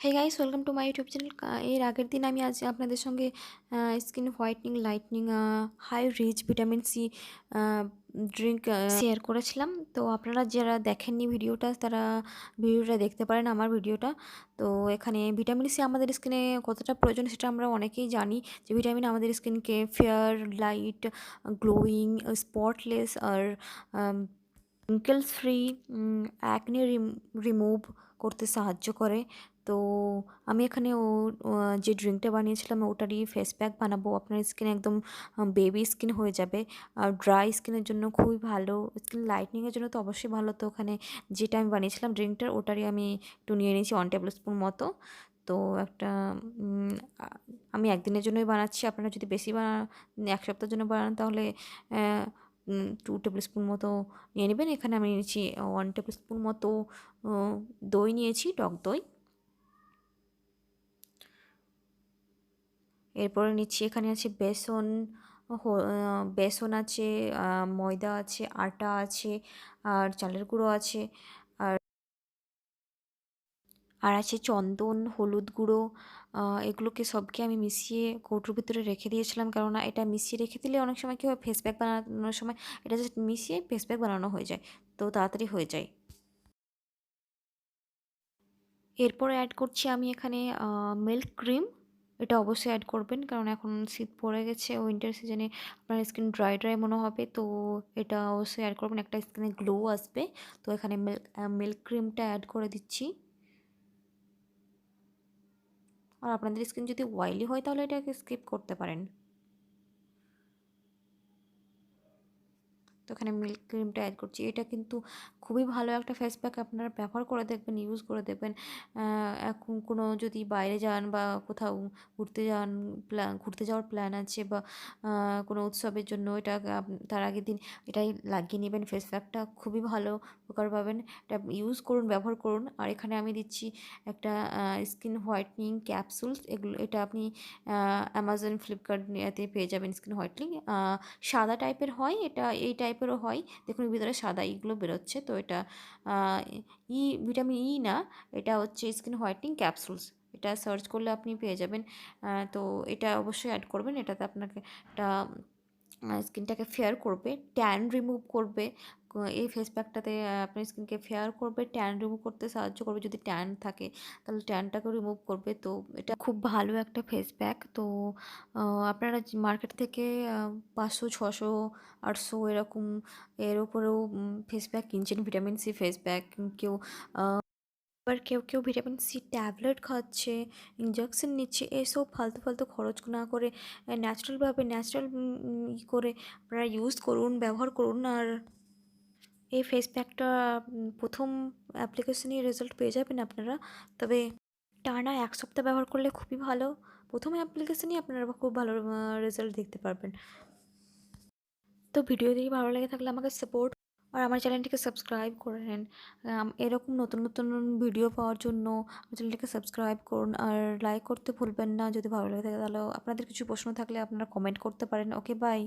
Hey guys, welcome to my YouTube channel. এর আগের দিন আমি আজ আপনাদের সঙ্গে skin whitening, lightening, high rich vitamin C drink share করেছিলাম। তো আপনারা যারা দেখেননি ভিডিওটা, তারা ভিডিওটা দেখতে পারেন আমার ভিডিওটা। তো এখানে ভিটামিন সি আমাদের স্কিনে কতটা প্রয়োজন সেটা আমরা অনেকেই জানি, যে ভিটামিন আমাদের স্কিনকে ফেয়ার, লাইট, গ্লোয়িং, স্পটলেস আর রিঙ্কেলস ফ্রি, অ্যাকনে রিমুভ করতে সাহায্য করে। তো আমি এখানে যে ড্রিঙ্কটা বানিয়েছিলাম ওটারই ফেস প্যাক বানাবো। আপনার স্কিন একদম বেবি স্কিন হয়ে যাবে। আর ড্রাই স্কিনের জন্য খুবই ভালো, স্কিন লাইটনিংয়ের জন্য তো অবশ্যই ভালো। তো ওখানে যেটা আমি বানিয়েছিলাম ড্রিঙ্কটার, ওটারই আমি একটু নিয়ে নিয়েছি 1 টেবিল স্পুন মতো। তো একটা আমি একদিনের জন্যই বানাচ্ছি। আপনারা যদি বেশি এক সপ্তাহের জন্য বানান তাহলে 2 টেবিল স্পুন মতো নিয়ে নেবেন। এখানে আমি নিয়েছি 1 টেবিল স্পুন মতো দই নিয়েছি, টক দই। এরপরে নিচ্ছি, এখানে আছে বেসন, বেসন আছে, ময়দা আছে, আটা আছে, আর চালের গুঁড়ো আছে, আর আছে চন্দন, হলুদ গুঁড়ো। এগুলোকে সবকে আমি মিশিয়ে কৌটোর ভিতরে রেখে দিয়েছিলাম, কেননা এটা মিশিয়ে রেখে দিলে অনেক সময় কী হয়, ফেস প্যাক বানানোর সময় এটা জাস্ট মিশিয়ে ফেস প্যাক বানানো হয়ে যায়, তো তাড়াতাড়ি হয়ে যায়। এরপরে অ্যাড করছি আমি এখানে মিল্ক ক্রিম। এটা অবশ্যই অ্যাড করবেন, কারণ এখন শীত পড়ে গেছে, উইন্টার সিজনে আপনার স্কিন ড্রাই ড্রাই মনে হবে, তো এটা অবশ্যই অ্যাড করবেন, একটা স্কিনে গ্লো আসবে। তো এখানে মিল্ক ক্রিমটা অ্যাড করে দিচ্ছি। আর আপনাদের স্কিন যদি অয়েলি হয় তাহলে এটাকে স্কিপ করতে পারেন। তো এখানে মিল্ক ক্রিমটা অ্যাড করছি। এটা কিন্তু খুবই ভালো একটা ফেস প্যাক, আপনারা ব্যবহার করে দেখবেন, ইউজ করে দেখবেন। এখন কোনো যদি বাইরে যান বা কোথাও ঘুরতে যান, ঘুরতে যাওয়ার প্ল্যান আছে, বা কোনো উৎসবের জন্য এটা তার আগের দিন এটাই লাগিয়ে নেবেন। ফেস প্যাকটা খুবই ভালো উপকার পাবেন, এটা ইউজ করুন, ব্যবহার করুন। আর এখানে আমি দিচ্ছি একটা স্কিন হোয়াইটনিং ক্যাপসুলস। এটা আপনি অ্যামাজন, ফ্লিপকার্ট এতে পেয়ে যাবেন। স্কিন হোয়াইটনিং সাদা টাইপের হয়, এটা এই টাইপেরও হয়। দেখুন ভিতরে সাদা ইগুলো বেরোচ্ছে, তো এটা ভিটামিন ই না, এটা হচ্ছে স্কিন হোয়াইটনিং ক্যাপসুলস। এটা সার্চ করলে আপনি পেয়ে যাবেন। তো এটা অবশ্যই অ্যাড করবেন। এটাতে আপনাকে একটা স্কিনটাকে ফেয়ার করবে, ট্যান রিমুভ করবে। এই ফেস প্যাকটাতে আপনার স্কিনকে ফেয়ার করবে, ট্যান রিমুভ করতে সাহায্য করবে। যদি ট্যান থাকে তাহলে ট্যানটাকেও রিমুভ করবে। তো এটা খুব ভালো একটা ফেস প্যাক। তো আপনারা মার্কেট থেকে 500, 600, 800 এরকম এর ওপরেও ফেস প্যাক কিনছেন, ভিটামিন সি ফেস প্যাক। কেউ আবার কেউ ভিটামিন সি ট্যাবলেট খাচ্ছে, ইনজেকশন নিচ্ছে। এসব ফালতু ফালতু খরচ না করে ন্যাচারালভাবে, ন্যাচারাল করে আপনারা ইউজ করুন, ব্যবহার করুন। আর এই ফেস প্যাকটা প্রথম অ্যাপ্লিকেশনেই রেজাল্ট পেয়ে যাবেন আপনারা। তবে টানা 1 সপ্তাহ ব্যবহার করলে খুবই ভালো। প্রথম অ্যাপ্লিকেশনেই আপনারা খুব ভালো রেজাল্ট দেখতে পারবেন। তো ভিডিও দেখে ভালো লেগে থাকলে আমাকে সাপোর্ট, আর আমার চ্যানেলটিকে সাবস্ক্রাইব করে নেন। এরকম নতুন নতুন ভিডিও পাওয়ার জন্য আমার চ্যানেলটিকে সাবস্ক্রাইব করুন, আর লাইক করতে ভুলবেন না। যদি ভালো লেগে থাকে তাহলে আপনাদের কিছু প্রশ্ন থাকলে আপনারা কমেন্ট করতে পারেন। ওকে, বাই।